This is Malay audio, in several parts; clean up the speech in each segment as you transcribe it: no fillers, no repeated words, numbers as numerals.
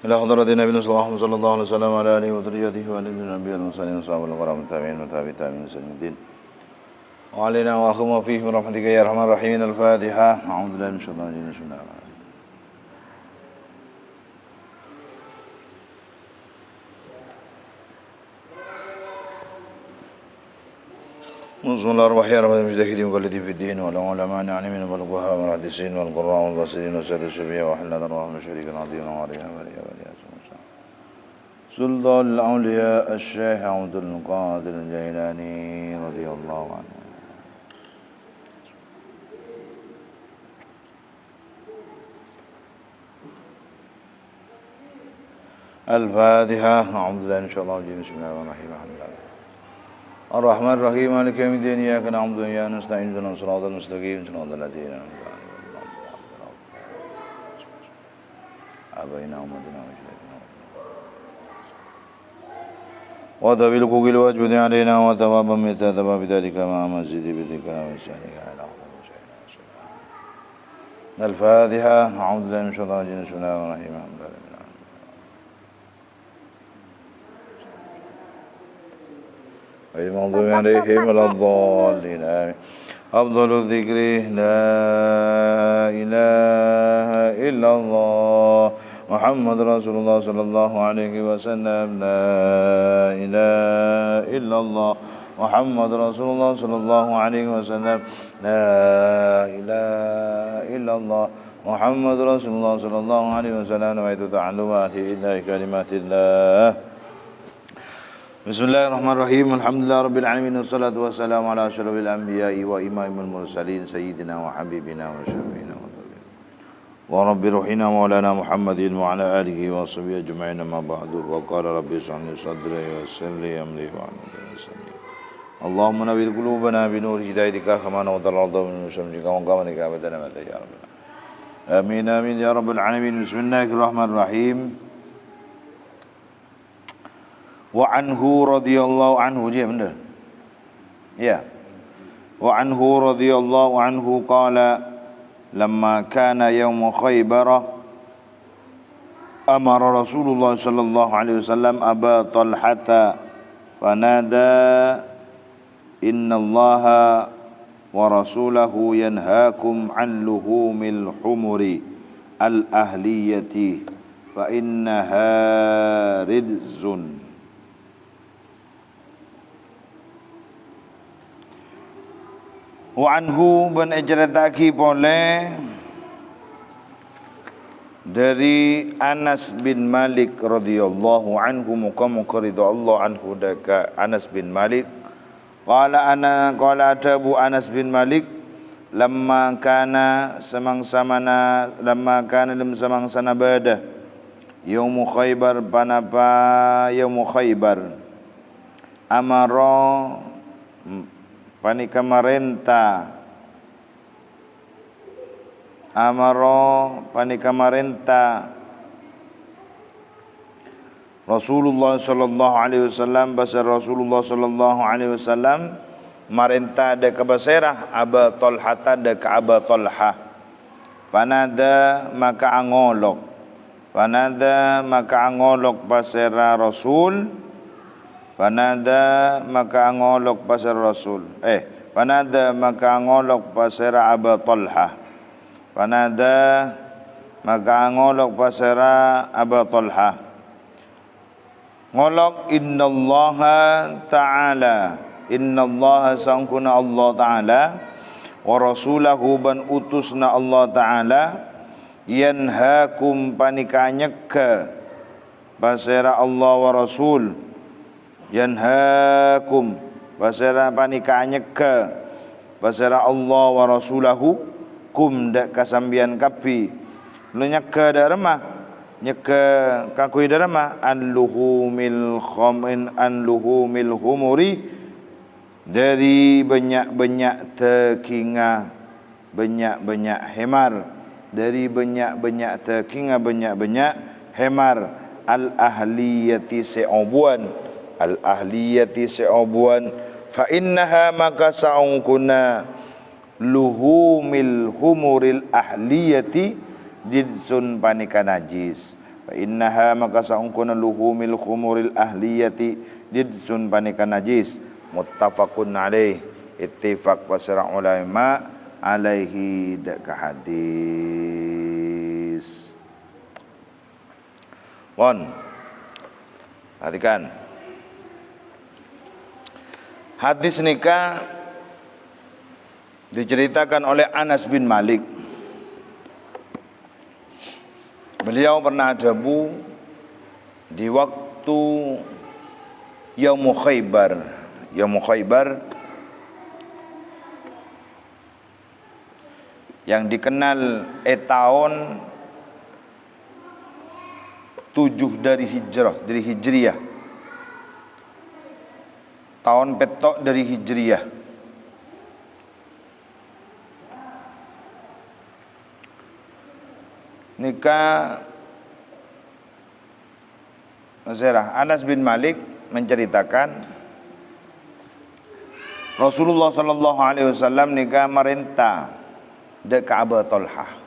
إلى حضرة النبي صلى الله عليه وسلم وعلى آله وذريته وآل النبي المرسلين وصحبه الكرام التابعين والتابعين إلى يوم الدين وعلينا وأخم فيه برحمتك يا أرحم الراحمين. الفاتحة. أعوذ بالله من الشيطان الرجيم. بسم الله الرحمن الرحيم. بسم الله الرحمن الرحيم. المجتهدين والذين في الدين والعلماء العالمين والفقهاء والمحدثين والقراء والبصرين وسائر السبيع وحلال الروح من شريك عظيم وعليها وليها سلطان الأولياء الشيخ عبد القادر الجيلاني رضي الله عنه. الفاتحة. أعوذ بالله من الشيطان الرجيم. بسم الله الرحمن الرحيم. الحمد لله الرحمن الرحيم مالك يوم الدين إياك نعبد وإياك نستعين اهدنا الصراط المستقيم صراط الذين أنعمت عليهم آبائنا وأمهاتنا وذوي الحقوق الواجب علينا وثوابا مثل ثواب ذلك مع مسجد بذكر وإحسانك على الفاتحة. أعوذ بالله من الشيطان الرجيم. بسم الله الرحمن الرحيم. الحمد لله غير المغضوب عليهم ولا الضالين آمين. أفضل الذكر لا إله إلا الله محمد رسول الله صلى الله عليه وسلم. لا إله إلا الله محمد رسول الله صلى الله عليه وسلم. لا إله إلا الله محمد رسول الله صلى الله عليه وسلم. نويت تعلمات إلا كلمات الله. Bismillahirrahmanirrahim. Alhamdulillah rabbil alamin wassalatu wassalamu ala asyrafil anbiya'i wa imamil mursalin sayyidina wa habibina wa syafi'ina wa tabi'in wa rabbi ruhina maulana Muhammadin wa ala alihi wa sahbihi ajma'in. Amma ba'du. Wa qala rabbi shrah li sadri wa yassir li amri wa hlul 'uqdatam. Allahumma nawwir qulubana bi nur hidayatika kama nawwara al-ardha min syamsika wa qamatika abadan ya rabbal alamin. Amin ya rabbal alamin. Bismillahirrahmanirrahim. Wa anhu radhiyallahu anhu je benar. Ya. Wa anhu radhiyallahu anhu qala lamma kana yaum Khaybar amara Rasulullah sallallahu alaihi wasallam Aba Talhata fanada innallaha wa rasulahu yanhaakum an luhumil humuri al ahliyati fa innaha rijzun. Wa anhu bin ijrataki boleh dari Anas bin Malik radhiyallahu anhu muka-muka ridha Allah anhu daka Anas bin Malik qala ada Abu Anas bin Malik lamma kana samangsana bada yaum Khaybar panapa yaum Khaybar amara panika marenta Rasulullah sallallahu alaihi wasallam basar Rasulullah sallallahu alaihi wasallam marenta ada ke basirah Aba Talha ada ke Aba Talha panada maka angolok basira Rasul Panada maka angolok pasar Rasul. Panada maka angolok pasar Aba Talha. Panada maka angolok pasar Aba Talha. Ngolok innallaha ta'ala. Innallaha sangkuna Allah ta'ala. Wa rasulahu ban utusna Allah ta'ala. Yanhaakum panikanyekka. Pasar Allah wa Rasul. Yanhaakum basara panikanyeka basara Allah wa rasulahu kum dak kasambian kapi lu nyeka darma nyeka kakui darma an luhumil humuri dari banyak-banyak tekinga banyak-banyak hemar dari banyak-banyak tekinga banyak-banyak hemar al ahliyati se'obuan al-ahliyati se'obuan fa innaha maka sa'ungkuna luhumil humuril ahliyati jidsun panika najis Fa innaha maka saungkuna luhumil khumuril ahliyati didsun panikan najis. Muttafaqun alaih, ittifaq pasara ulama alaihi dak hadis. Perhatikan. Hadis nikah diceritakan oleh Anas bin Malik. Beliau pernah dabu di waktu Yaum Khaybar. Yaum Khaybar yang dikenal tahun 7 dari Hijriyah. Tahun petok dari Hijriyah. Nikah Anas bin Malik menceritakan Rasulullah sallallahu alaihi wasallam nikah merintah dekat Abu Talhah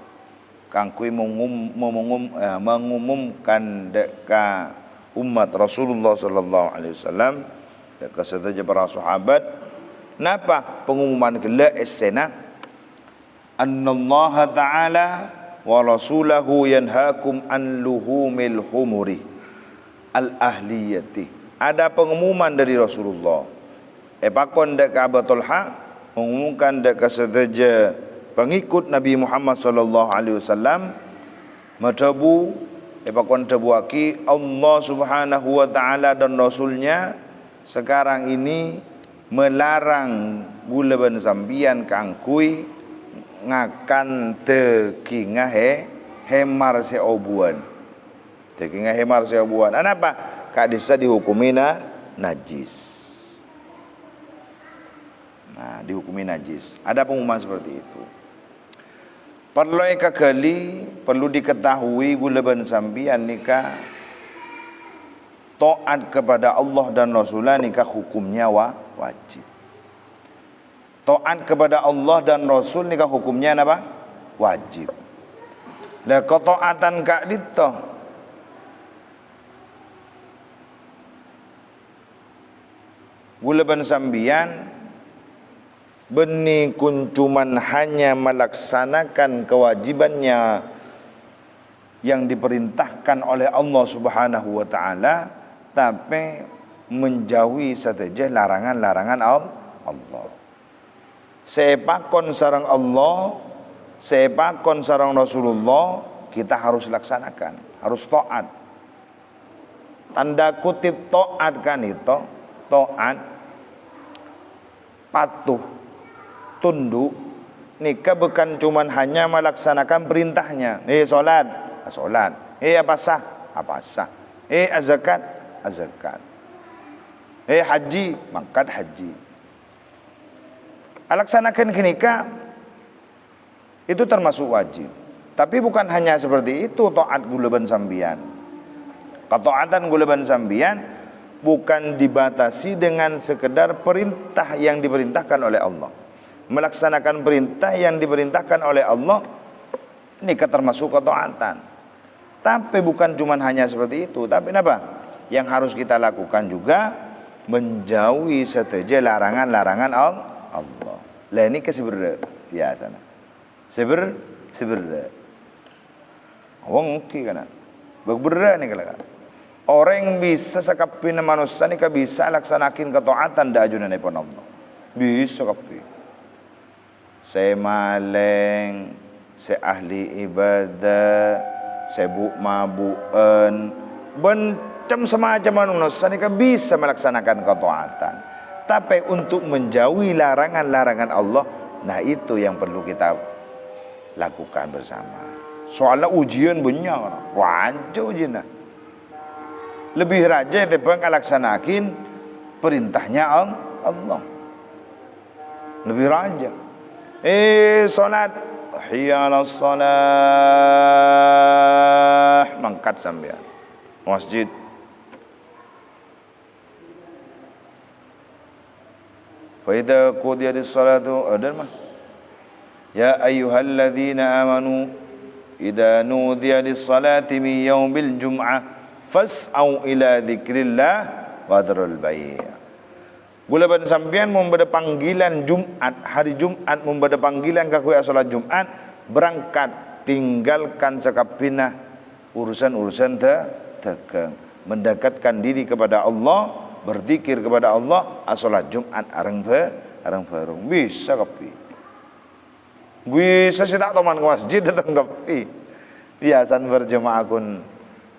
kangkui mengumumkan dekat umat Rasulullah sallallahu alaihi wasallam dekat serta para sahabat napa pengumuman gelak esena annallaha ta'ala wa rasulahu yanhaakum an luhumil humuri al ahliyati. Ada pengumuman dari Rasulullah. Pakon dak Abu Talha mengumumkan dak kesedaja pengikut Nabi Muhammad sallallahu alaihi wasallam matabu pakon tabuaki Allah Subhanahu wa taala dan rasulnya sekarang ini melarang gula ban sambian kangkui ngakan tekinga hemar seobuan. Tekinga hemar seobuan. Kenapa? Kak disa dihukumi najis. Nah, dihukumi najis. Ada pengumuman seperti itu. Perlu diketahui gula ban sambian nikah taat kepada Allah dan Rasulullah nikah hukumnya wajib. Taat kepada Allah dan Rasul nikah hukumnya apa? Wajib. Lah ketaatan kak dito gula ban sambian benih kuncuman hanya melaksanakan kewajibannya yang diperintahkan oleh Allah Subhanahu wa taala tapi menjauhi saja larangan-larangan Allah. Sepakon sarang Allah, sepakon sarang Rasulullah kita harus laksanakan, harus taat. Tanda kutip taat kan itu, taat, patuh, tunduk. Nikah bukan cuman hanya melaksanakan perintahnya. Solat, solat. Apa sah, apa sah. Zakat, zakat. Haji, mangkat haji. Laksanakan nikah itu termasuk wajib. Tapi bukan hanya seperti itu taat gula ban sambian. Ketaatan gula ban sambian bukan dibatasi dengan sekedar perintah yang diperintahkan oleh Allah. Melaksanakan perintah yang diperintahkan oleh Allah nikah termasuk ketaatan. Tapi bukan cuma hanya seperti itu, tapi apa? Yang harus kita lakukan juga menjauhi saja larangan-larangan Allah. Lah ini keseber biasa nah. Seber wong ki kana. Berbera ni kalau orang bisa sakapin manusia ni bisa laksanakin ketaatan da ajunan ipon Allah. Bisa kapi. Saya maleng, saya ahli ibadah, saya mabuan, bencam semacam manusia ni bisa melaksanakan ketaatan. Tapi untuk menjauhi larangan-larangan Allah, nah itu yang perlu kita lakukan bersama. Soalnya ujian banyak, wajah ujian. Lebih raja tepang laksanakin perintahnya Allah. Lebih raja. Salat, hiyalas salah, mangkat sampean. Masjid. Wa idza qudiyatis salatu adan mah ya ayyuhalladzina amanu idza nudiya lis-salati min yaumil jum'ah fas'au ila dzikrillah wa dzarul bai'. Gula ban sampean membeda panggilan Jumat, hari Jumat membeda panggilan ka kuya salat Jumat, berangkat tinggalkan sekapina urusan-urusan tekeng, mendekatkan diri kepada Allah, berzikir kepada Allah, salat Jumat areng bareng bisa kapi. Bisa sih tak teman ke masjid datang kapi. Biasan berjemaah kun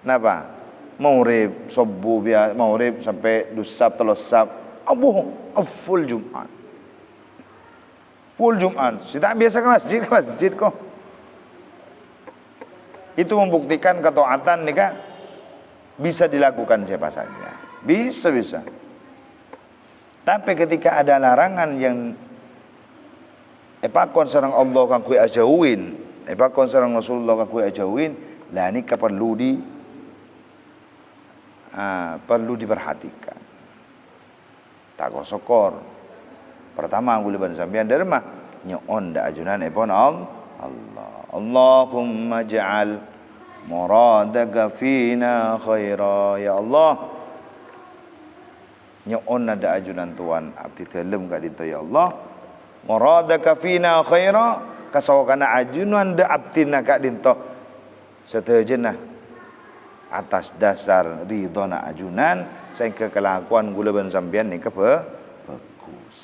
napa? Maurib, subuh biasa, maurib sampai dusab telosab. Abuh, full Jumat. Full Jumat. Tidak biasa ke masjid kok. Itu membuktikan ketaatan nikah bisa dilakukan siapa saja. Bisa. Tapi ketika ada larangan yang epakon sareng Allah kang kuwi ajauin, epakon sareng Rasulullah kang kuwi ajauin, lah ini perlu diperhatikan. Tak sokor. Pertama gula ban sampean derma nyon da ajunan epon Allah. Allahumma ja'al muradaka fina khaira, ya Allah. Nyon ada ajunan Tuhan abdi telem ka dinto ya Allah. Muradaka fina khaira, kasawakana ajunan da abdina ka dinto setejenah atas dasar ridona ajunan sehingga kelakuan gula ban sampean ni bagus.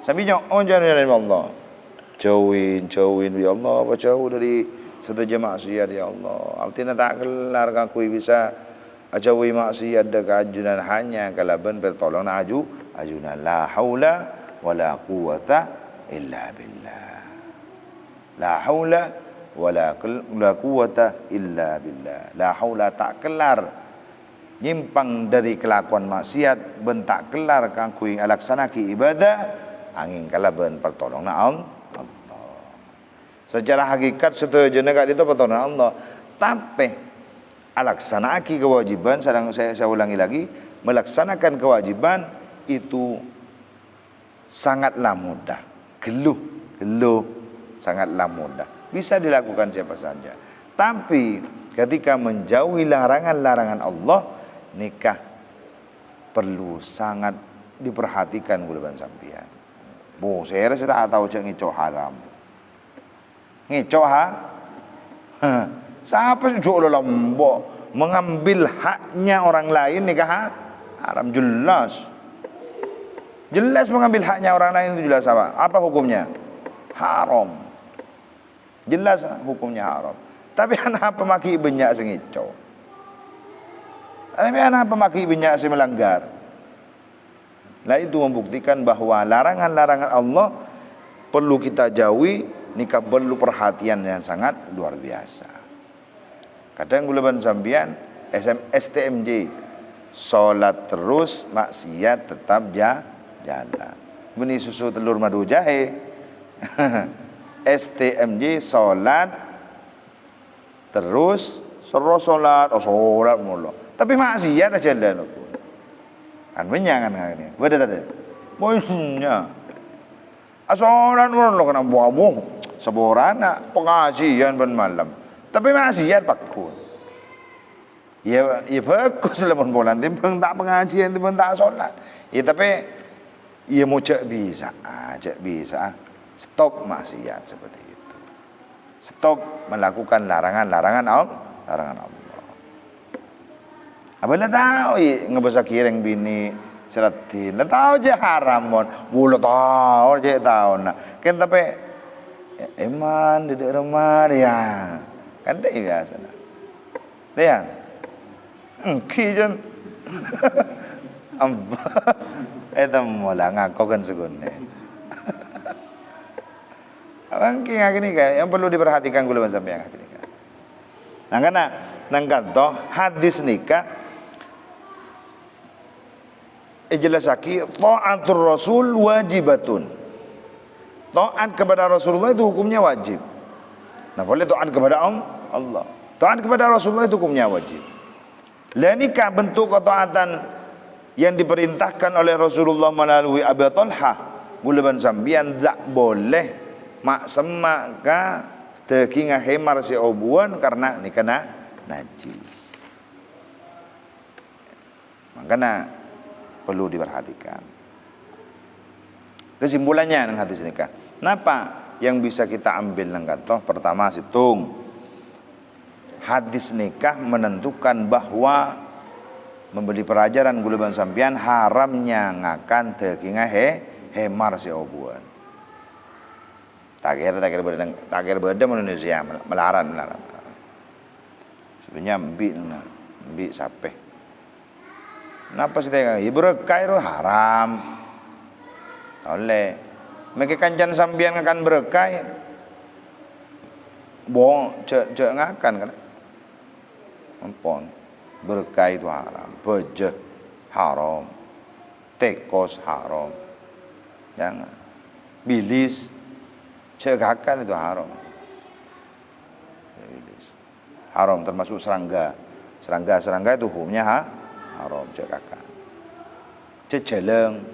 Sambil nyon jalan Allah. Jauhin ya Allah, apa jauh dari setuju maksiat ya Allah. Artinya tak kelar kakui bisa jauhi maksiat dekat ajunan hanya kalaban pertolongan ajunan la haula wala quwata illa billah. La haula wala quwata illa billah. La haula tak kelar nyimpang dari kelakuan maksiat, bentak kelar kakui alaksanaki ibadah angin kalaban pertolongan Allah. Secara hakikat setuju negat itu pertolongan Allah. Tapi alaksanaki kewajiban, saya ulangi lagi, melaksanakan kewajiban itu sangatlah mudah. Geluh sangatlah mudah. Bisa dilakukan siapa saja. Tapi ketika menjauhi larangan-larangan Allah, nikah perlu sangat diperhatikan gulaban sampian. Saya rasa tak tahu cak ngicok haram. Ngicok siapa jok lembok mengambil haknya orang lain nikah haram, jelas mengambil haknya orang lain itu jelas apa hukumnya? Haram. Jelas hukumnya haram. Tapi anak pemaki banyak sengicok. Tapi anak pemaki banyak si melanggar. Lah itu membuktikan bahwa larangan-larangan Allah perlu kita jauhi. Nikah perlu perhatian yang sangat luar biasa. Kadang gulaban sambian STMJ, solat terus maksiat tetap jalan. Beni susu telur madu jahe. STMJ solat terus solat mulu. Tapi maksiat aja jalan. Kan banyak kan ini. Beda tadi. Boynya. Asolan lo kena buang seborana pengajian ben malam. Tapi maksiat pakun. Ya bagus lamun bulan timbang tak pengajian timbang tak solat. Ya tapi ya mau cek bisa. Stop maksiat seperti itu. Stop melakukan larangan Allah. Abang tahu ngebasa kireng bini selatin. Tahu je haram mon. Bulu tahu je tahu nak. Kan tapi eman di rumah dia. Kan dia biasa nak. Dia. Kijan. Itu mula ngaku kan segunne. Abang kira gini kan, yang perlu diperhatikan gula sampai yang gini kan. Nah karena nangkanto hadis nikah jelasaki ta'atur rasul wajibatun. Taat kepada Rasulullah itu hukumnya wajib. Nah boleh taat kepada Allah. Taat kepada Rasulullah itu hukumnya wajib. Lah nikah bentuk ketaatan yang diperintahkan oleh Rasulullah melalui Abu Talha. Gulaban sambian tak boleh mak semak ka teki ngahemar si obuan karena ni kena najis. Makanya perlu diperhatikan. Kesimpulannya nang hadis nikah. Napa yang bisa kita ambil nang kata? Pertama situng. Hadis nikah menentukan bahwa membeli pelajaran gulaban sampian haramnya ngakan teki ngahemar si obuan. Takir beda Indonesia melarang. Sebenarnya mbi sapeh. Napa sih tega? Berkah itu haram. Oleh mereka kancan sambian ngakan berkah. Bohong cek ngakan kan. Ampun. Berkah itu haram, bejeh haram, tekos haram. Jangan. Bilis cegakan itu haram. Haram termasuk serangga. Serangga itu hukumnya haram cegakan. Ceceleng.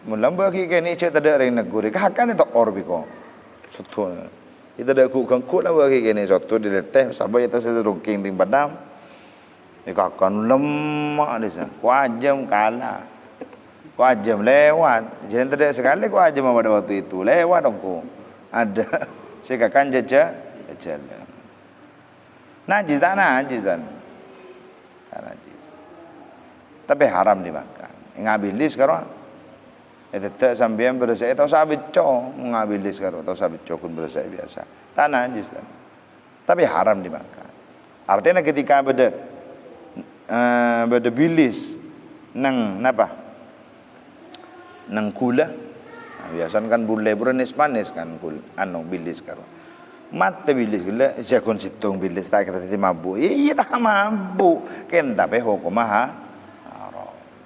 Mula bagi kini cek tak ada negeri. Kakan itu orbiko. Sutul. Itu ada kukang lah bagi kini sutul dileteh. Sampai itu saya rungking di padam. Kakan lemak di sana. Kuajam kalah. Kuajam lewat. Jadi tidak sekali kuajam pada waktu itu. Lewat aku. Ada sekakan jejak najis tak najis. Tapi haram dimakan. Ngabilis sekarang. Tetap sambian bersih. Tahu sabit co ngabilis sekarang. Tahu sabit co pun bersih biasa. Tak najis. Tapi haram dimakan. Artinya ketika beda bilis nang napa? Nang kula. Biasanya kan bule berenis manis kan bilis karo. Mata bilis gula jakon situng bilis tak kira mabuk. Iya tak mabuk. Ken tapi hukum haram.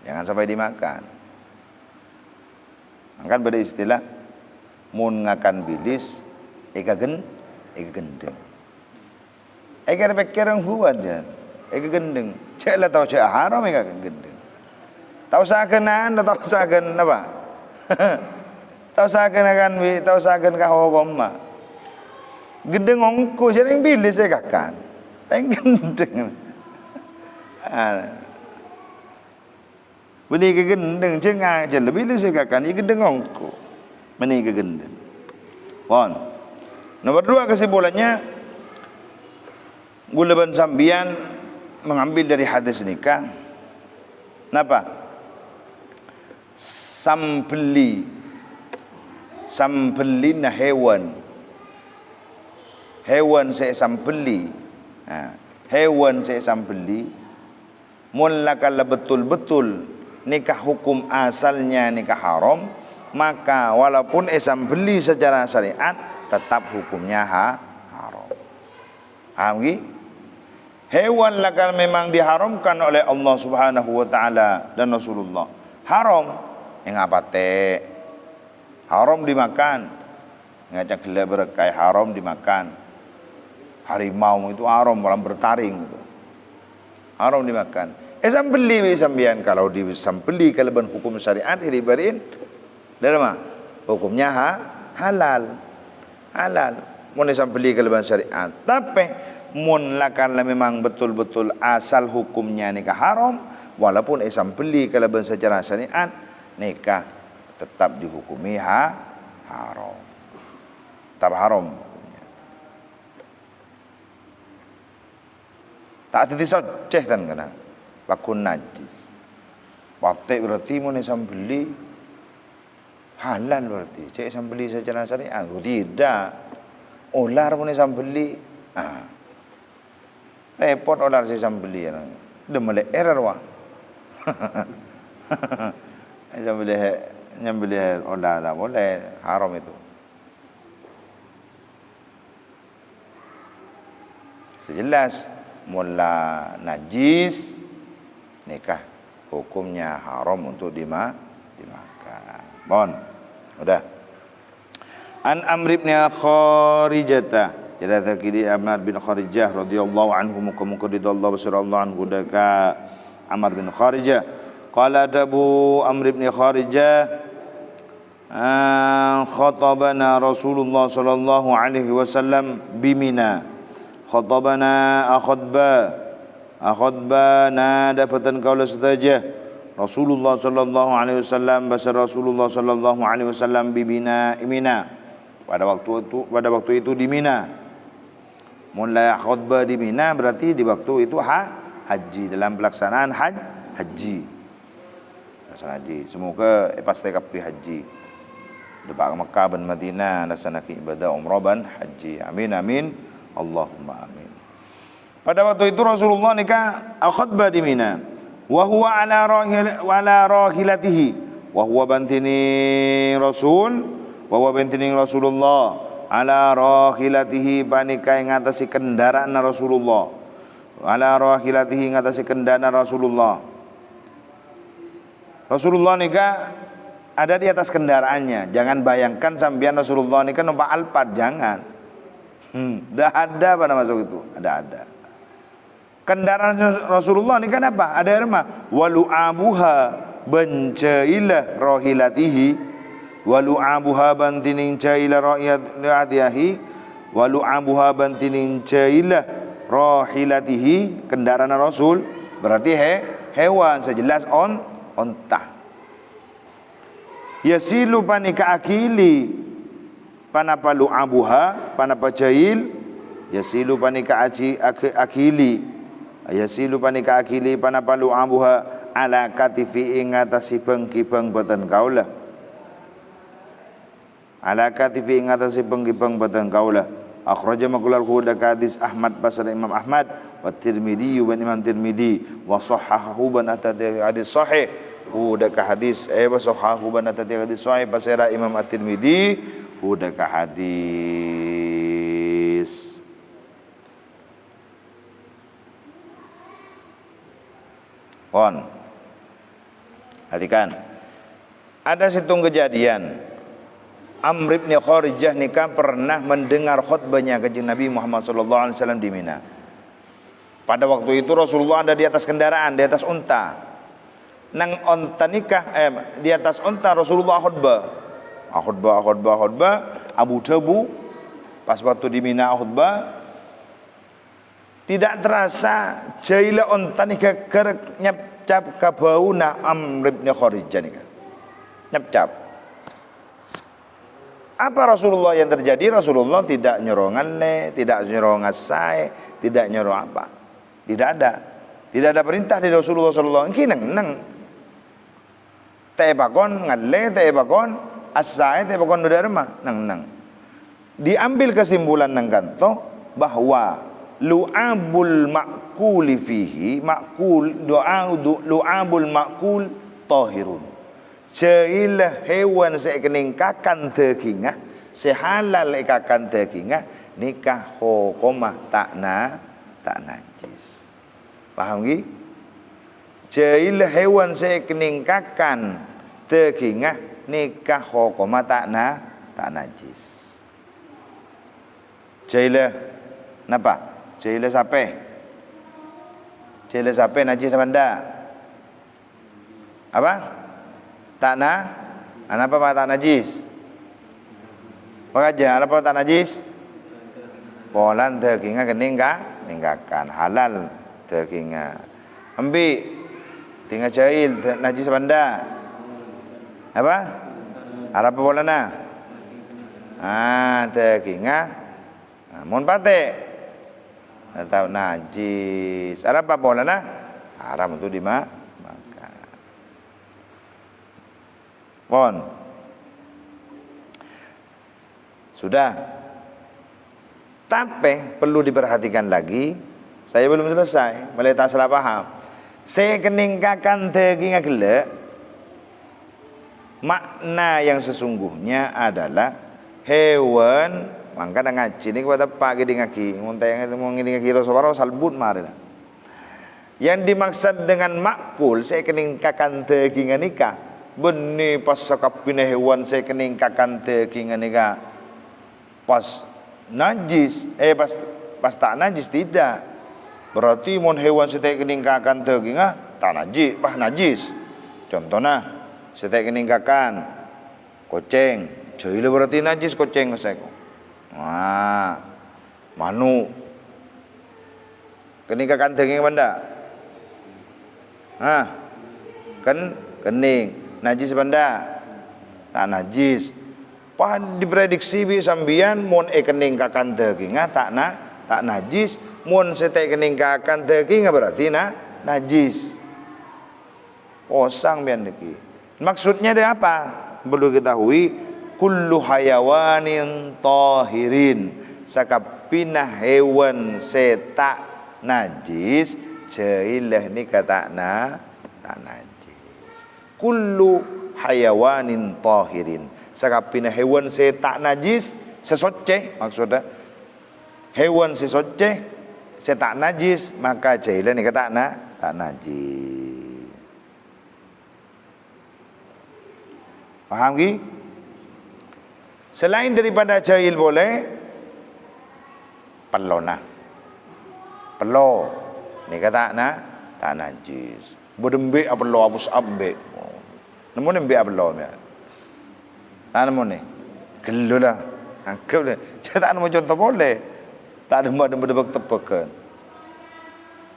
Jangan sampai dimakan. Kan pada istilah mun ngakan bilis eka gendeng. Eka pikiran buat jan. Eka gendeng. Cek lah tahu cek haram eka gendeng. Tahu sakenan tahu saken apa? Tahu saken kau koma. Gendeng ongko jadi yang bilis saya kakan. Yang gendeng. Beni ke gendeng cengang je lebih bilis saya kakan. Ini gendeng ongko. Beni ke gendeng. Bon. Nomor 2 kesimpulannya gulaban sambian mengambil dari hadis nikah. Napa? Sampeli na hewan saya sampeli. Hewan saya sampeli. Mula kalau betul-betul nikah hukum asalnya nikah haram, maka walaupun sampeli secara syariat tetap hukumnya haram. Paham? Hewan lakal memang diharamkan oleh Allah Subhanahu wa taala dan Rasulullah. Haram yang apa teh? Haram dimakan. Ngajak gila berkai haram dimakan. Harimau itu haram malam bertaring itu. Haram dimakan. Sambeli sambian kalau disambeli kalaban hukum syariat dibarin dari mana? Hukumnya halal. Halal. Mun sambeli kalaban syariat. Tapi mun lakal memang betul-betul asal hukumnya nikah haram, walaupun sambeli kalaban secara syariat nikah tetap dihukumi haram. Tetap haram. Tak titi soceh kan kena. Lakun najis. Batik berarti mun sambeli halal berarti. Cek sambeli secara syariat. Tidak. Ular mun sambeli repot ular si sambeli. Demele error wah. Nyambeli ular tak boleh, haram itu. Sejelas mula najis nikah hukumnya haram untuk dimakan. Bon. Udah. An Amr bin Kharijah. Jadi takidi Amr bin Kharijah radhiyallahu anhu muka-muka didallahu sallallahu anhu daka Amr bin Kharijah. Qala Abu Amr bin Kharijah khatabana Rasulullah sallallahu alaihi wasallam bimina. Khatabana akhadbana dapatan kaula sedaja Rasulullah sallallahu alaihi wasallam bahasa Rasulullah sallallahu alaihi wasallam bimina Mina. Pada waktu itu di Mina. Mulai khutbah di Mina berarti di waktu itu haji, dalam pelaksanaan haji. Pelaksanaan haji. Semoga pasti kapi haji. Depak Mekah dan Madinah laksanakan ibadah umrah dan haji. Amin amin. Allahumma amin. Pada waktu itu Rasulullah nikah khutbah di Mina. Wa huwa ala rahilatihi. Wa huwa bantini Rasulullah ala rahilatihi panikai ngatasi kendaraan Rasulullah. Ala rahilatihi ngatasi kendaraan Rasulullah. Rasulullah nikah ada di atas kendaraannya. Jangan bayangkan sambian Rasulullah nikah numpak Alphard, jangan. Dah ada pada masa itu, ada. Kendaraan Rasulullah ini kan apa? Ada irma walu'abuha bancailah rahilatihi walu'abuha bantining cailah rahilatihi walu'abuha bantining cailah rahilatihi kendaraan Rasul berarti hewan sejelas onta. Yasilu panika akili panapa lu'abuha panapa cail yasilu panika akili yasilu panika akili panapa lu'abuha ala katifi ingatasi pengkipeng batan kaulah ala katifi ingatasi pengkipeng batan kaulah akhraja makulal huda hadis Ahmad pasal Imam Ahmad wa Tirmidzi wa Imam Tirmidzi wa sahahahu ban atati hadis sahih huda ka hadis wa sahahahu ban atati hadis sahih pasal Imam At-Tirmidzi huda ka hadis. Perhatikan, ada situng kejadian Amr bin Kharijah nikah pernah mendengar khutbahnya kanjeng Nabi Muhammad sallallahu alaihi wasallam di Mina. Pada waktu itu Rasulullah ada di atas kendaraan, di atas unta. Nang unta nikah di atas unta Rasulullah khutbah. Abu Dhabu pas waktu di Mina khutbah. Tidak terasa jaila unta nikah nyap-cap kabauna Amr bin Kharijah nikah. Nyap-cap. Apa Rasulullah yang terjadi? Rasulullah tidak nyorongan tidak nyorongan saya, tidak nyorong apa. Tidak ada. Tidak ada perintah dari Rasulullah sallallahu alaihi wasallam. Kineng Tebakon ngalle tebakon asai tebakon dharma nang. Diambil kesimpulan nang kanto bahwa lu'abul ma'kuli fihi lu'abul ma'kul tahirun. Jailah hewan sekening kakan dagingah sehalal kakan dagingah nikah hukumah tak najis. Paham nggih? Jailah hewan sekening kakan dagingah nikah hukumah tak najis. Jailah napa? Jailah sape najis apa ndak? Apa? Apa tak najis? Apa apa tak najis? Polan dagingnya ningkakan halal dagingnya. Ambil tinggal jail najis apa ndak? Apa? Apa polana? Dagingnya mun pate atau najis. Apa polana? Haram untuk dimakan. Sudah. Tapi perlu diperhatikan lagi. Saya belum selesai. Mulai tak salah paham. Saya keningkakan daging gelek. Makna yang sesungguhnya adalah hewan. Mangka ngaji ni kepada pak gini ngaki. Muntah yang mau ngini ngaki Rasulullah salbut marina. Yang dimaksud dengan makul saya keningkakan daging nikah. Benih pas sakapine hewan saya keningkakan daging nikah. Pas najis, pas tak najis tidak. Berarti mon hewan saya keningkakan daging tak najis, najis. Contohnya saya keningkakan Koceng, jahil berarti najis koceng kesek. Wah, manu. Kening kakandeng yang benda. Hah, kan kening, najis benda. Tak najis. Pan diprediksi bi sambian mun kening kakandeng tak najis. Mun setek kening kakandeng berarti najis. Osang bian deki. Maksudnya dia apa? Perlu ketahui kullu hayawanin tahirin, sakapina hewan setak najis jailah ni kata tak najis. Kullu hayawanin tahirin, sakapina hewan setak najis sesoce, maksudnya hewan sesoce setak najis maka jailah ni kata tak najis. Faham ki? Selain daripada jahil boleh pelona. Pelo ni kata tak najis. Berdembik apa lo abus ambek. Namun embek apa lo ya. Tak namun ni. Gelulah. Anggap dia. Saya tak nemu contoh boleh. Tak ada berdebak tepakan.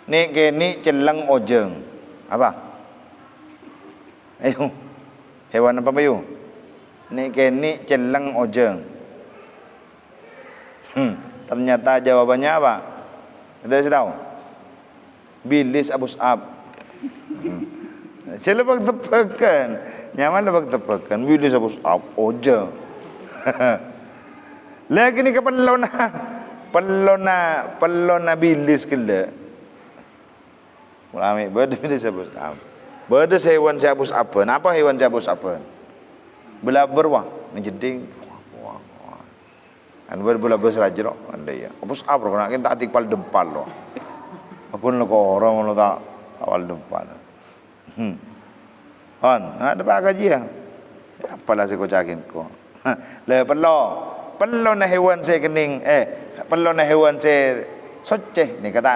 Ni ke ni celeng ojeng. Apa? Ayo. Hewan apa bayu? Ni ke ni celeng ojeng. Ternyata jawabannya apa? Ada saya tahu. Bilis abus ab. Saya lebak tepakan. Nyaman lebak tepakan. Bilis abus ab ojeng. Lagi ni ke pelona bilis kele. Mulai bilis abus ab. Bada hewan cabus apa? Apa hewan cabus apa? Belaber wah, menjeding. An belaber serajro andai ya. Abus apa kena kita atik pal dempal lo. Apun lo ko orang lo tak awal dempal. Ada apa gaji ya? Apalah saya kocakin ko. Le pello na hewan saya kening pello na hewan saya soceh ni kata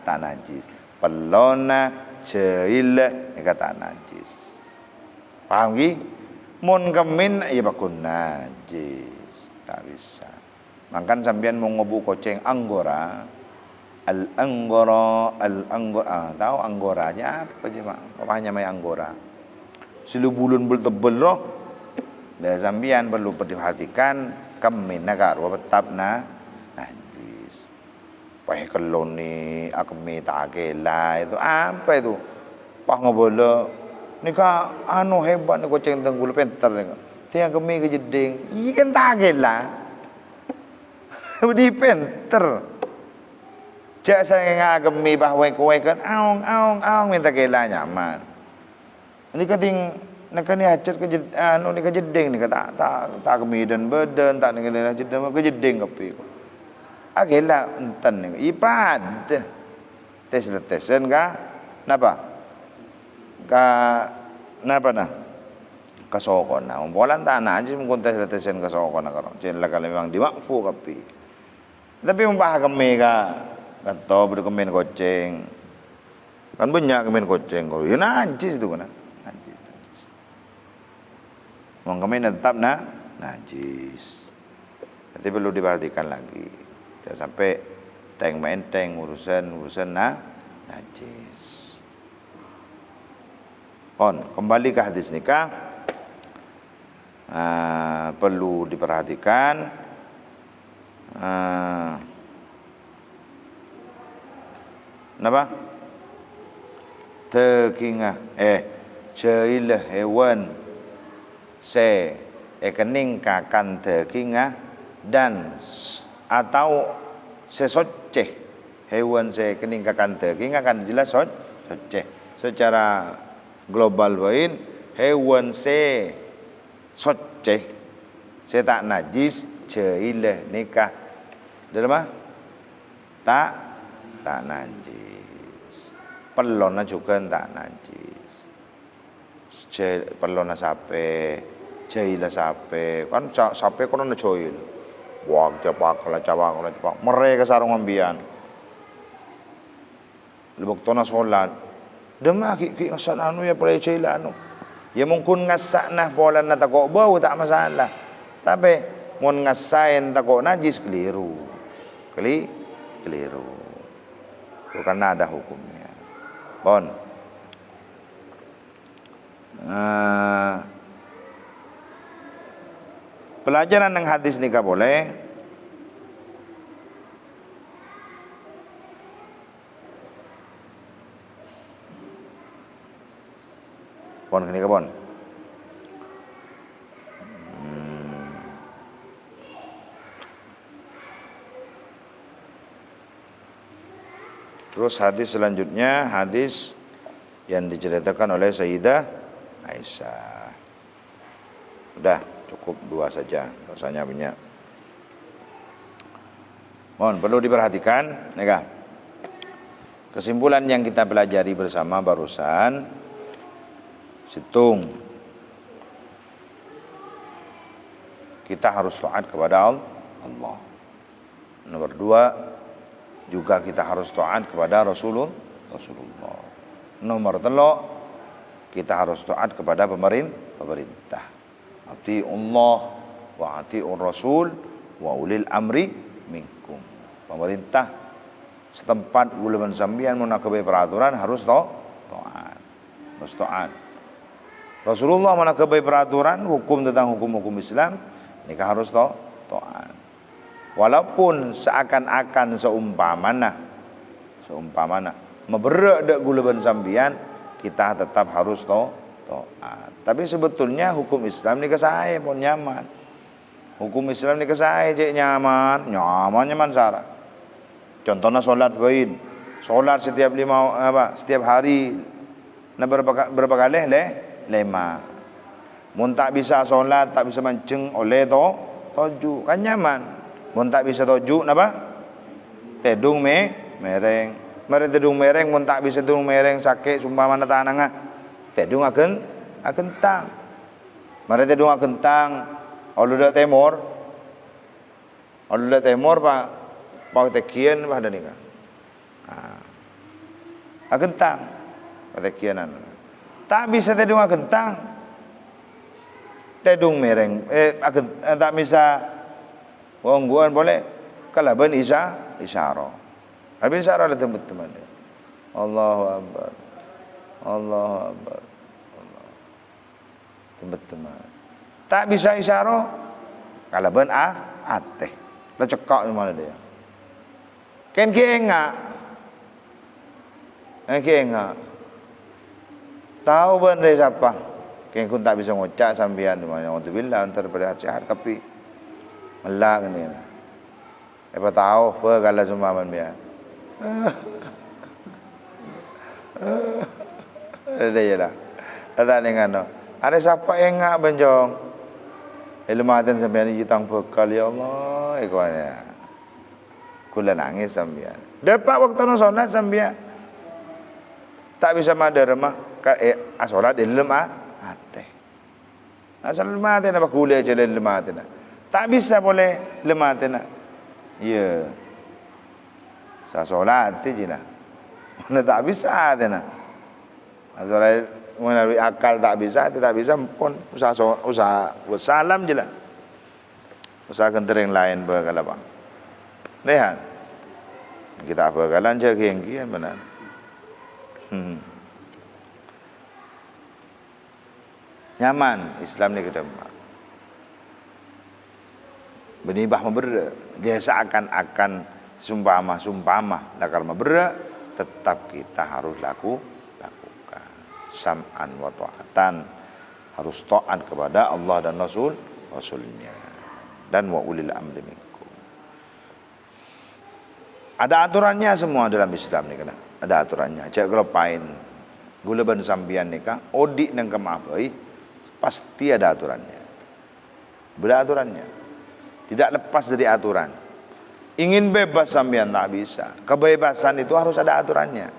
tak najis. Pello na jahil ni kata najis. Paham ki? Mun kemin ya bakun najis. Tak bisa. Makan sambian mau ngobu koceng anggora. Al-anggora tahu anggoranya apa je mak? Apanya mai anggora? Silubulun bul tebel roh. Dan sambian perlu perhatikan kemin nagar wa tetap najis. Wah kelon ni akme tak akela itu apa itu? Pah ngobola nika anu hebat ni koceng tenggul penter ni. Tiang kemi ke jeding, ikan tak akela. Di penter. Jak saya ngak kemi bah wei kan aung minta kela nyaman. Ini kating nak ni hajat ke anu ni ke jeding ni kata tak kemi dan badan tak ni jeding ke jeding kepi. Agela enten ni ipad tes-tesen ka napa ka napa nah kasokon na bolan tanah aja mungkin tes-tesen kasokon na karon jen la kalau memang dimakfu kapi tapi membah kami ka kanto berkemen koceng kan banyak kemen koceng kalau ya najis tu kan najis wong kemen tetap najis nanti perlu diperhatikan lagi. Sampai teng menteng urusan najis. Kembali ke hadis nikah. Perlu diperhatikan napa? Tekinga jailah hewan se kening kakan tekinga dan atau sesoceh hewan saya kening kakan teking akan jelas soceh secara global bain hewan se soceh se tak najis jailah nikah dalam tak najis pelona juga tak najis pelona sape jailah sape kan sape kono joil wak capak mereka sarung ambian lebok tona solat demak ki ngasan anu ya pray cila anu Ya mungkin ngasak nah pola na takok bau tak masalah. Tapi mun ngasain takok najis keliru. Keliru. Bukan ada hukumnya. Bon. Pelajaran ng hadis nikah boleh. Bon, kini ke bon. Terus hadis selanjutnya, hadis yang diceritakan oleh Sayyidah Aisyah. Udah, cukup 2 saja, rasanya banyak. Mohon perlu diperhatikan, ya. Kesimpulan yang kita pelajari bersama barusan, situng, kita harus taat kepada Allah. Nomor 2, juga kita harus taat kepada Rasulullah. Nomor 3, kita harus taat kepada pemerintah. Ati'ullah wa ati'ur rasul wa ulil amri minkum. Pemerintah setempat gulaman sambian menakabai peraturan harus taat. Harus taat. Rasulullah menakabai peraturan hukum tentang hukum-hukum Islam, nikah harus taat. Walaupun seakan-akan seumpamana meberak dak gulaban sambian, kita tetap harus taat. Tapi sebetulnya hukum Islam ni kesai pun nyaman. Hukum Islam ni kesai je nyaman sara. Contohnya solat bain. Solat setiap hari na berapa kali? 5. Mun tak bisa solat, tak bisa mancing oleh toju, kan nyaman. Mun tak bisa toju napa? Tedung mereng. Mari tedung mereng, mun tak bisa tedung mereng sakit sumpama tanang tedung agentang. Mari tedung agentang. Oluda temor pak tekian bah danika. Agentang tekianan. Tak bisa tedung agentang. Tedung mereng tak bisa wongguan boleh kalaban isyarah. Habis isyarah lah teman-teman. Allahu Akbar. Teman-teman. Tak bisa isyarah kalaban ateh. Lah cekak di mana dia. Ken kienga. Tahu benar siapa? Ken kun tak bisa ngocak sambian di mana. Alhamdulillah antar pada sehat tapi melak ni. Apa tahu apa kalau sumbangan dia. Ada je lah. Ada dengan ada siapa yang ngak benjong. Ilmatan sampean jutang bekal ya Allah ikhwannya. Kula nangis sampean. Dapat waktu no solat sampean. Tak bisa madar mah solat ilmu ate. Asal lemate na bakule je lemate na. Tak bisa boleh lemate na. Ya. Sa solat je lah. Mana tak bisa je na. Asal melalui akal tak bisa pun usaha salam je lah. Usaha kentering lain berkalapa. Lihat. Kita berkalan je kian benar. Nyaman Islam ni kita benibah membera. Dia seakan-akan sumpama lakar membera, tetap kita harus lakukan sam'an wa ta'atan, harus taat kepada Allah dan Rasulnya dan wa ulil amri minkum. Ada aturannya semua dalam Islam ni kena. Ada aturannya. Cak kalau pain gula ban sambian nikah, odik nang kemapai pasti ada aturannya. Beraturannya. Tidak lepas dari aturan. Ingin bebas sambian tak bisa. Kebebasan itu harus ada aturannya.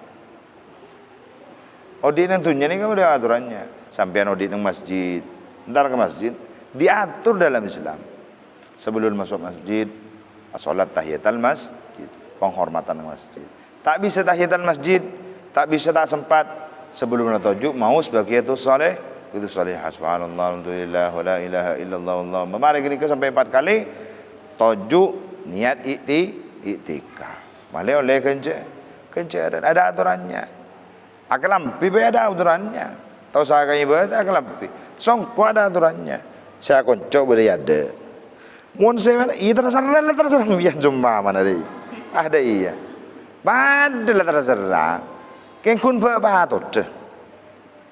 Odik nang tunya ni kan ada aturannya. Sambian odik nang masjid, entar ke masjid diatur dalam Islam. Sebelum masuk masjid, salat tahiyatul masjid, penghormatan masjid. Tak bisa tahiyatul masjid, tak bisa tak sempat sebelum natojuk mau sebagai itu itu salihah, subhanallah, alhamdulillah, wa la ilaha illallah, wallahu. Mari kita sampai 4 kali. Tujuh niat iktikaf. Malai oleh kencer ada aturannya. Akalampi ada aturannya. Tahu saya kan ibadah akalampi. Songko ada aturannya. Saya konco boleh ada. Mun saya terserah biar jumpa mana deh. Ada iya. Padahal terserah. Kengkun patut.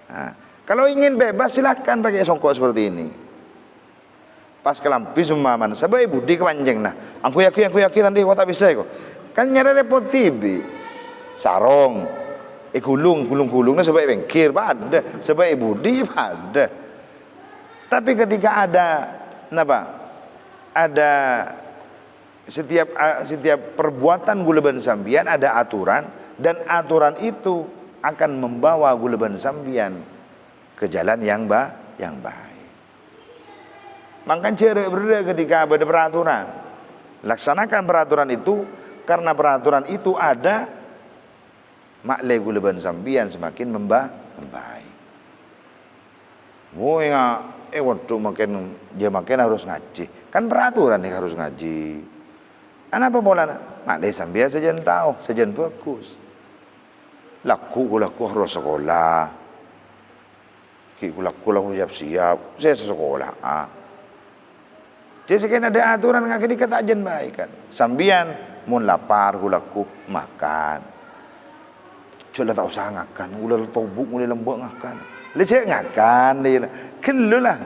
Nah, kalau ingin bebas silakan pakai songkok seperti ini. Pas kelampi sumaman, sebagai budi kepanjang nah. Aku yakin nanti kau tak bisa kok. Kan nyari repot tibi. Sarong, gulung-gulungnya sebagai bengkir pada, sebagai budi pada. Tapi ketika ada apa? Ada setiap perbuatan guleban sambian ada aturan, dan aturan itu akan membawa guleban sambian ke jalan yang baik. Maka cara berada ketika ada peraturan, laksanakan peraturan itu, karena peraturan itu ada, makle guleban sambian semakin membaik. Waktu makin harus ngaji, kan peraturan nih harus ngaji. Kenapa bola? Makle sambian sejen tahu, sejen bagus. Laku harus sekolah. Laku siap, saya sekolah. Jadi sekian ada aturan ngakini kata ajen baik kan. Sambian mun lapar laku makan. Coba tak usah ngakan, gula tobuk, gula lembut ngakan. Lecek ngakan dia. Kelulah.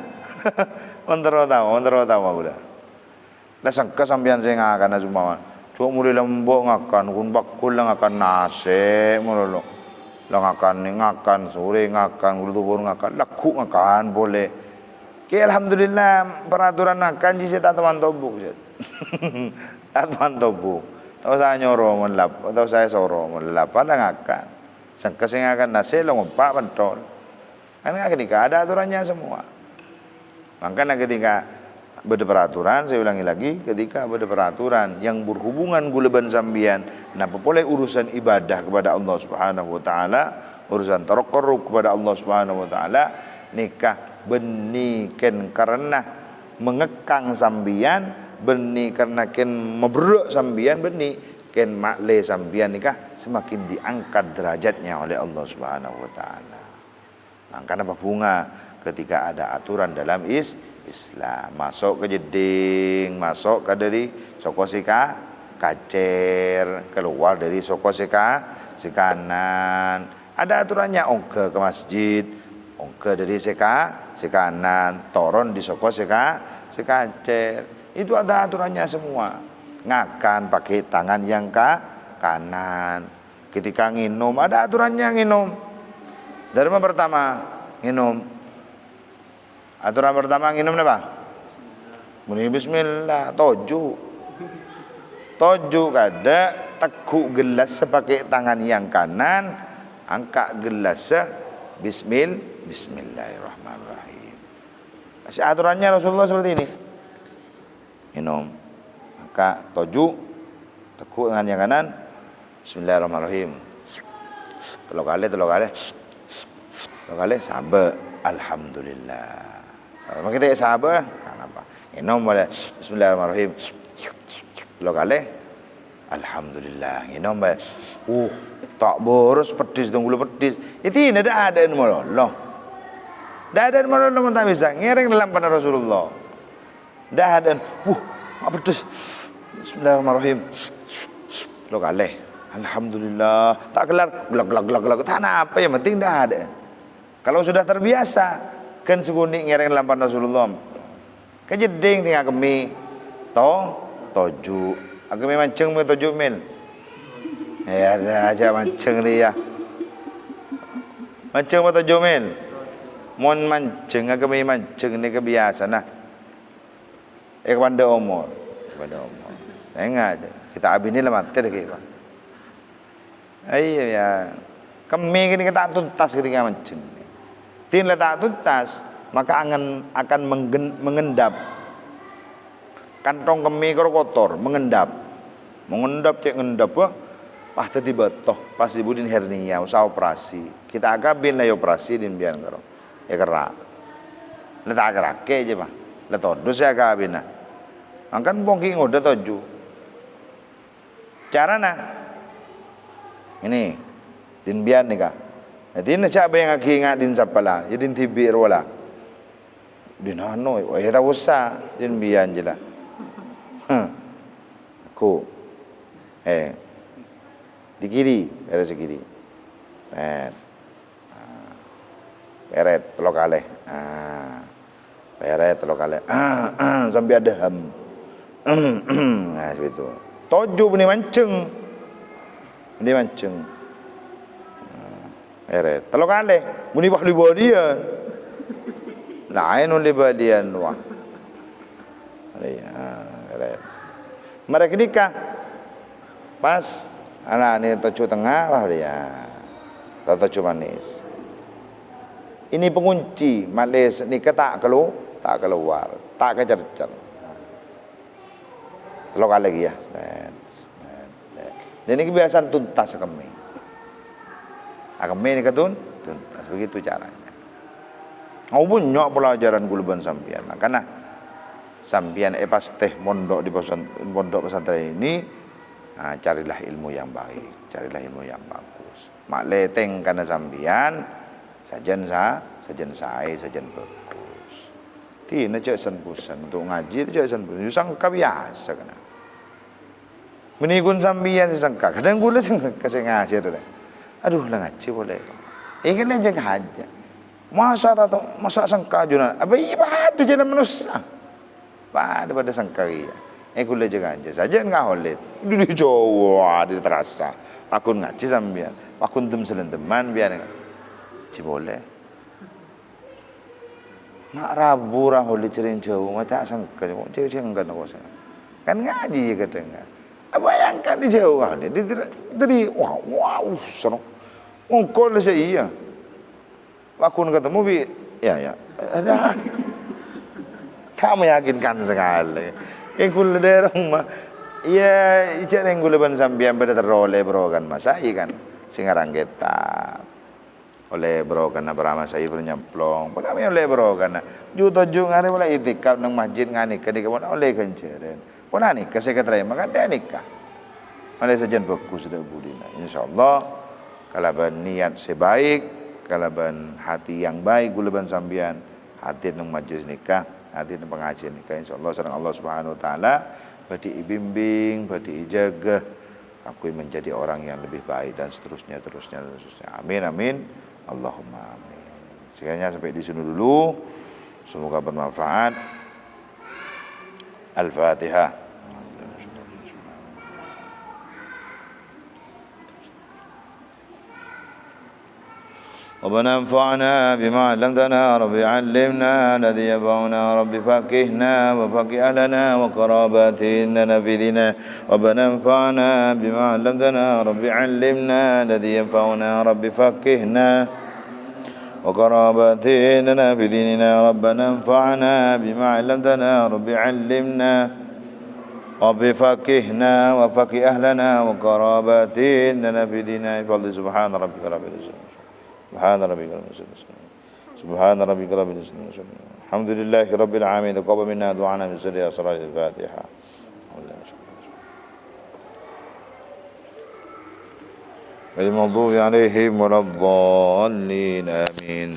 Ontero tahu gula. Lah sangka sambian saya ngakan semua. Coba mulai lembut ngakan, kun bakul ngakan nasi, mulai ngakan sore ngakan, gula tobuk ngakan, laku ngakan boleh. Oke, alhamdulillah peraturan akan jisa teman tobuk. Teman tobuk. Tahu saya nyoro melap, tahu saya soro melap pada ngakan. Sangka saya ngakan nasi lo ngumpak pentol. Kan ketika ada aturannya semua. Makanya ketika ada peraturan, saya ulangi lagi, ketika ada peraturan yang berhubungan guleban sambian, nah boleh urusan ibadah kepada Allah Subhanahu wa taala, urusan takarrub kepada Allah Subhanahu wa taala, nikah beniken karena mengekang sambian, beni karena ken mebruk sambian, beni ken makle sambian nikah semakin diangkat derajatnya oleh Allah Subhanahu wa taala. Makanya apa bunga ketika ada aturan dalam Islam, masuk ke jeding, masuk ke dari sokosika kacer, keluar dari sokosika sikanan, ada aturannya. Ongke ke masjid, ongke dari sekanan, toron di soko sekacer. Itu ada aturannya semua. Ngakan pakai tangan yang kanan. Ketika nginum ada aturannya nginum. Dari pertama nginum. Aturan pertama nginum apa? Muni bismillah, toju kada teguk gelas sepakai tangan yang kanan, angkat gelasnya bismillahirrahmanirrahim. Aturannya Rasulullah seperti ini. Minum, angkat toju, teguk dengan yang kanan, bismillahirrahmanirrahim. Telur kali sabar, alhamdulillah. Kalau kita sabar, kenapa? Minum boleh, bismillahirrahmanirrahim. Telur kali, alhamdulillah. Minum boleh. Tak boros pedis dong, gula pedis. Itu ini ada Allah. Dah ada Allah tak bisa ngereng dalam pada Rasulullah. Dah ada. Pedis. Bismillahirrahmanirrahim. Lo kaleh. Alhamdulillah. Tak kelar gelak. Tak apa yang penting dah ada. Kalau sudah terbiasa, kan sekunik ngereng dalam pada Rasulullah. Kejeding tinggal kami. Toju. Aku memang ceng me toju mil. Ya ada aja mancing dia. Mancing atau jomel? Mon mancing, kami mancing ni kebiasaan nah. Kepada umur. Enggak aja. Kita abis ni lah mati dah kita. Iya ya. Kami kini kita tuntas ketika mancing. Tidak tak tuntas, maka akan mengendap. Kantong kami kalau kotor, mengendap cek ngendap wah. Tiba toh pas ibudin hernia usah operasi. Kita agabin lah operasi din biar karo. ya kerak. Letak kerak aja mah. Letodus ya kabina. Angkan bongki ngoda toju. Cara na. Ini din bian nih kah. Jadi na siapa yang aki ingat din sapala. Jadi tibir wala. Din hanoi. Wah ya tak usah. Din bian je lah. Aku. Di kiri. Beres di kiri. Beret telok kaleh. Beret telok kaleh. Sampai ada ham. Nah seperti itu. Toju bini mancing. Bini mancing. Beret telok kaleh. Bini bah libadian. Lain libadian wah. Beret. Mereka nikah. Pas anak ni toju tengah wah dia. Toju manis. Ini pengunci malis nikah tak keluar, tak kejar-kejar. Telok lagi ya. Dan ini kebiasaan tuntas kami. Kami ini tuntas begitu caranya. Aku punya pelajaran guluban sampian. Karena sampian pas teh mondok di pondok pesantren ini, carilah ilmu yang baik, carilah ilmu yang bagus. Mak leteng karena sampian. Sajen bagus. Tina cek sen untuk ngaji cek sen pusan. Sangka biasa kena. Menikun sambian sangka. Kadang gula sangka saya ngaji tu. Aduh lah ngaji boleh. Kan aja ngaji. Masa sangka juna. Apa ibadah jadi manusia. Pada sangka iya. Gula je ngaji. Sajen ngah oleh. Dulu Jawa di terasa. Aku ngaji sambian. Aku tem selenteman biar. Ci boleh. Mak rabu rahul dicerin jauh, macam sangka, cewek enggak nak sana. Kan ngaji kadang. Bayangkan di jauh ni, dari wow, senang. Ongkol saya iya. Aku nak ketemu bi, ya, ada. Kamu meyakinkan sekali. Engkau dari rumah, ya, ijar engkau leban sambian pada teroleh bro kan masa kan, singarang kita. Oleh bro karena berama saya bernyamplong. Kami oleh bro karena juta hari mulai itikaf nang masjid ngani ke dikabon oleh kenceren. Pun nikah saya kata maka dia nikah. Oleh sajian bagus sudah budina. Insyaallah kalau niat sebaik, kalau hati yang baik gulaban sambian, hati nang majlis nikah, hati nang pengajian nikah insyaallah sareng Allah Subhanahu wa taala badi bimbing, badi ijaga aku menjadi orang yang lebih baik dan seterusnya. Amin. Allahumma amin. Sekiranya sampai di sini dulu. Semoga bermanfaat. Al-Fatihah. ربنا انفعنا بما علمتنا رب علمنا الذي ينفعنا رب فقهنا وفقه أهلنا وقراباتنا في ديننا ربنا انفعنا بما علمتنا رب علمنا الذي ينفعنا رب فقهنا وقراباتنا في ديننا ربنا انفعنا بما علمتنا رب علمنا رب فقهنا وفقه أهلنا وقراباتنا في ديننا بفضل سبحان ربك رب العزة سبحان ربك رب العزة الحمد لله رب العالمين تقبل منا دعانا من سر أسرار الفاتحة المغضوب عليهم ولا الضالين آمين